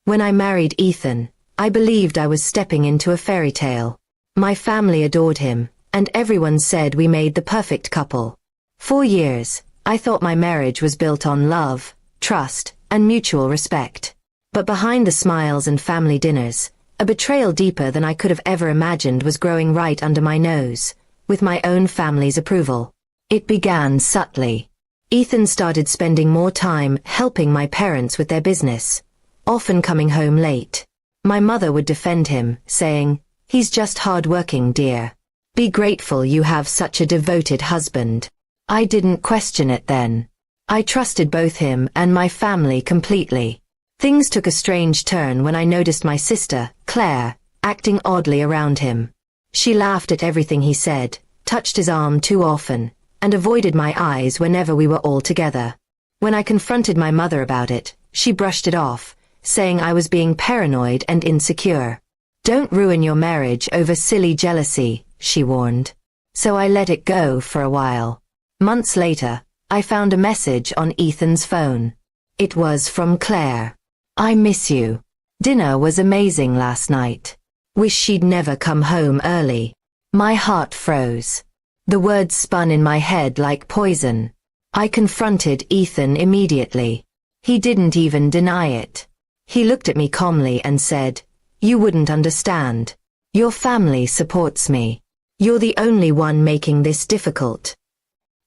When I married Ethan, I believed I was stepping into a fairy tale. My family adored him, and everyone said we made the perfect couple. For years, I thought my marriage was built on love, trust, and mutual respect. But behind the smiles and family dinners, a betrayal deeper than I could have ever imagined was growing right under my nose, with my own family's approval. It began subtly. Ethan started spending more time helping my parents with their business, often coming home late. My mother would defend him, saying, "He's just hard-working, dear. Be grateful you have such a devoted husband." I didn't question it then. I trusted both him and my family completely. Things took a strange turn when I noticed my sister, Claire, acting oddly around him. She laughed at everything he said, touched his arm too often, and avoided my eyes whenever we were all together. When I confronted my mother about it, she brushed it off, saying I was being paranoid and insecure. "Don't ruin your marriage over silly jealousy," she warned. So I let it go for a while. Months later, I found a message on Ethan's phone. It was from Claire. "I miss you. Dinner was amazing last night. Wish she'd never come home early." My heart froze. The words spun in my head like poison. I confronted Ethan immediately. He didn't even deny it. He looked at me calmly and said, "You wouldn't understand. Your family supports me. You're the only one making this difficult."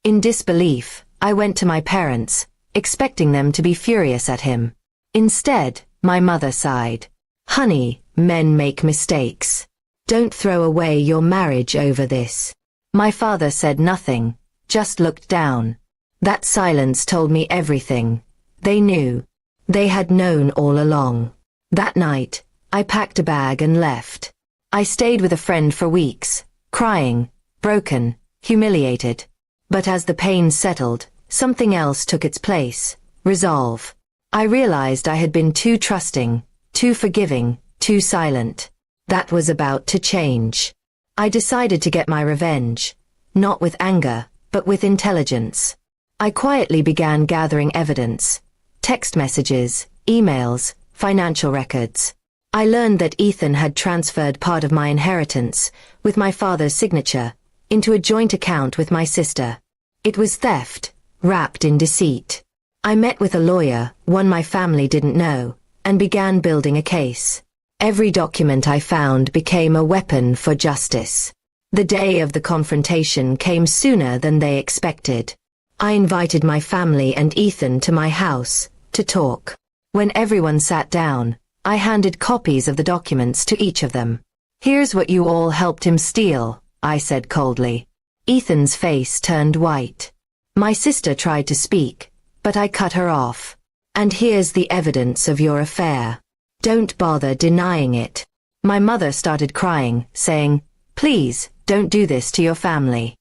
In disbelief, I went to my parents, expecting them to be furious at him. Instead, my mother sighed. "Honey, men make mistakes. Don't throw away your marriage over this." My father said nothing, just looked down. That silence told me everything. They knew. They had known all along. That night, I packed a bag and left. I stayed with a friend for weeks, crying, broken, humiliated. But as the pain settled, something else took its place: resolve. I realized I had been too trusting, too forgiving, too silent. That was about to change. I decided to get my revenge, not with anger, but with intelligence. I quietly began gathering evidence: text messages, emails, financial records. I learned that Ethan had transferred part of my inheritance, with my father's signature, into a joint account with my sister. It was theft, wrapped in deceit. I met with a lawyer, one my family didn't know, and began building a case. Every document I found became a weapon for justice. The day of the confrontation came sooner than they expected. I invited my family and Ethan to my house, to talk. When everyone sat down, I handed copies of the documents to each of them. "Here's what you all helped him steal," I said coldly. Ethan's face turned white. My sister tried to speak, but I cut her off. "And here's the evidence of your affair. Don't bother denying it." My mother started crying, saying, "Please, don't do this to your family."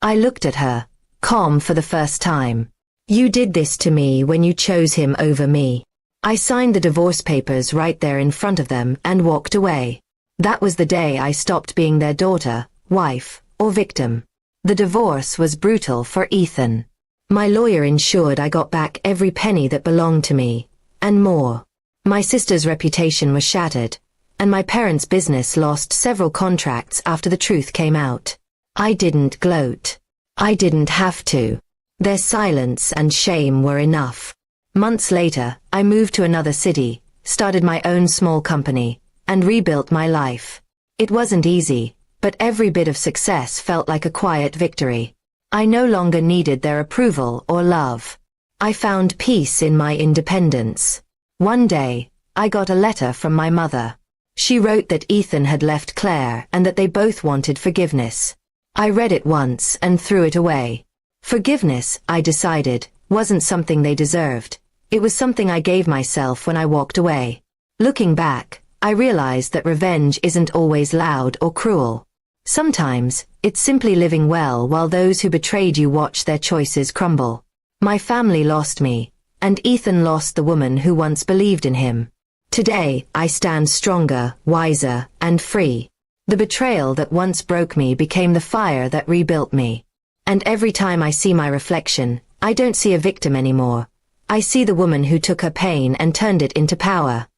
I looked at her, calm for the first time. "You did this to me when you chose him over me." I signed the divorce papers right there in front of them and walked away. That was the day I stopped being their daughter, wife, or victim. The divorce was brutal for Ethan. My lawyer ensured I got back every penny that belonged to me, and more. My sister's reputation was shattered, and my parents' business lost several contracts after the truth came out. I didn't gloat. I didn't have to. Their silence and shame were enough. Months later, I moved to another city, started my own small company, and rebuilt my life. It wasn't easy, but every bit of success felt like a quiet victory. I no longer needed their approval or love. I found peace in my independence. One day, I got a letter from my mother. She wrote that Ethan had left Claire and that they both wanted forgiveness. I read it once and threw it away. Forgiveness, I decided, wasn't something they deserved. It was something I gave myself when I walked away. Looking back, I realized that revenge isn't always loud or cruel. Sometimes, it's simply living well while those who betrayed you watch their choices crumble. My family lost me, and Ethan lost the woman who once believed in him. Today, I stand stronger, wiser, and free. The betrayal that once broke me became the fire that rebuilt me. And every time I see my reflection, I don't see a victim anymore. I see the woman who took her pain and turned it into power.